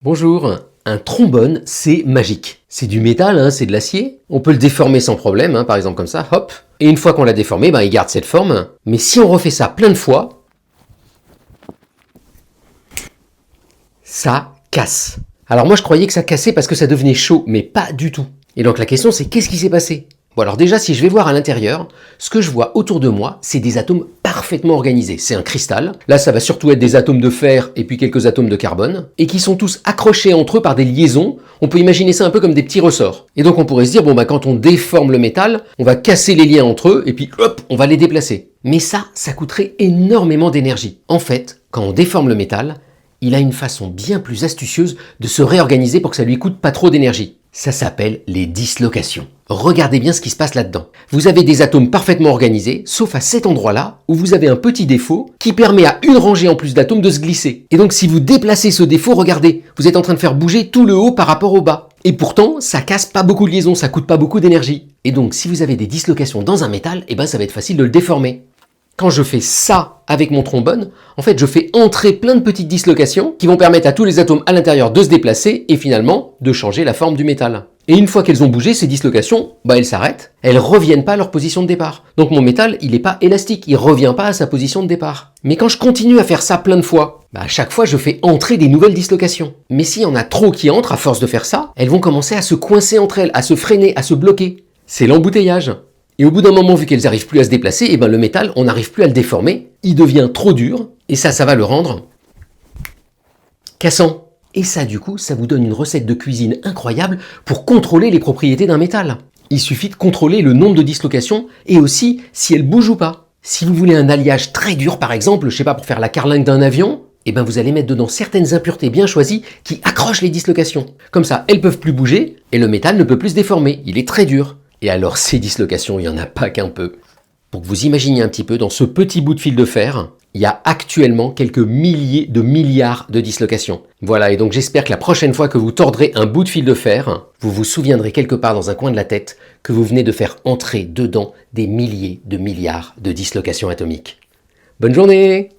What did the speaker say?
Bonjour, un trombone, c'est magique. C'est du métal, c'est de l'acier. On peut le déformer sans problème, par exemple comme ça, hop. Et une fois qu'on l'a déformé, il garde cette forme. Mais si on refait ça plein de fois, ça casse. Alors moi je croyais que ça cassait parce que ça devenait chaud, mais pas du tout. Et donc la question c'est qu'est-ce qui s'est passé ? Bon alors déjà si je vais voir à l'intérieur, ce que je vois autour de moi, c'est des atomes parfaitement organisés. C'est un cristal, là ça va surtout être des atomes de fer et puis quelques atomes de carbone, et qui sont tous accrochés entre eux par des liaisons. On peut imaginer ça un peu comme des petits ressorts. Et donc on pourrait se dire, quand on déforme le métal, on va casser les liens entre eux et puis hop, on va les déplacer. Mais ça coûterait énormément d'énergie. En fait, quand on déforme le métal, il a une façon bien plus astucieuse de se réorganiser pour que ça lui coûte pas trop d'énergie. Ça s'appelle les dislocations. Regardez bien ce qui se passe là-dedans. Vous avez des atomes parfaitement organisés, sauf à cet endroit-là, où vous avez un petit défaut qui permet à une rangée en plus d'atomes de se glisser. Et donc si vous déplacez ce défaut, regardez, vous êtes en train de faire bouger tout le haut par rapport au bas. Et pourtant, ça casse pas beaucoup de liaisons, ça coûte pas beaucoup d'énergie. Et donc si vous avez des dislocations dans un métal, ça va être facile de le déformer. Quand je fais ça avec mon trombone, en fait, je fais entrer plein de petites dislocations qui vont permettre à tous les atomes à l'intérieur de se déplacer et finalement de changer la forme du métal. Et une fois qu'elles ont bougé, ces dislocations, elles s'arrêtent, elles reviennent pas à leur position de départ. Donc mon métal, il n'est pas élastique, il revient pas à sa position de départ. Mais quand je continue à faire ça plein de fois, à chaque fois je fais entrer des nouvelles dislocations. Mais s'il y en a trop qui entrent à force de faire ça, elles vont commencer à se coincer entre elles, à se freiner, à se bloquer. C'est l'embouteillage. Et au bout d'un moment, vu qu'elles n'arrivent plus à se déplacer, le métal, on n'arrive plus à le déformer, il devient trop dur, et ça va le rendre cassant. Et ça, du coup, ça vous donne une recette de cuisine incroyable pour contrôler les propriétés d'un métal. Il suffit de contrôler le nombre de dislocations, et aussi si elles bougent ou pas. Si vous voulez un alliage très dur, par exemple, pour faire la carlingue d'un avion, vous allez mettre dedans certaines impuretés bien choisies qui accrochent les dislocations. Comme ça, elles peuvent plus bouger, et le métal ne peut plus se déformer, il est très dur. Et alors ces dislocations, il n'y en a pas qu'un peu. Pour que vous imaginiez un petit peu, dans ce petit bout de fil de fer, il y a actuellement quelques milliers de milliards de dislocations. Voilà, et donc j'espère que la prochaine fois que vous tordrez un bout de fil de fer, vous vous souviendrez quelque part dans un coin de la tête que vous venez de faire entrer dedans des milliers de milliards de dislocations atomiques. Bonne journée!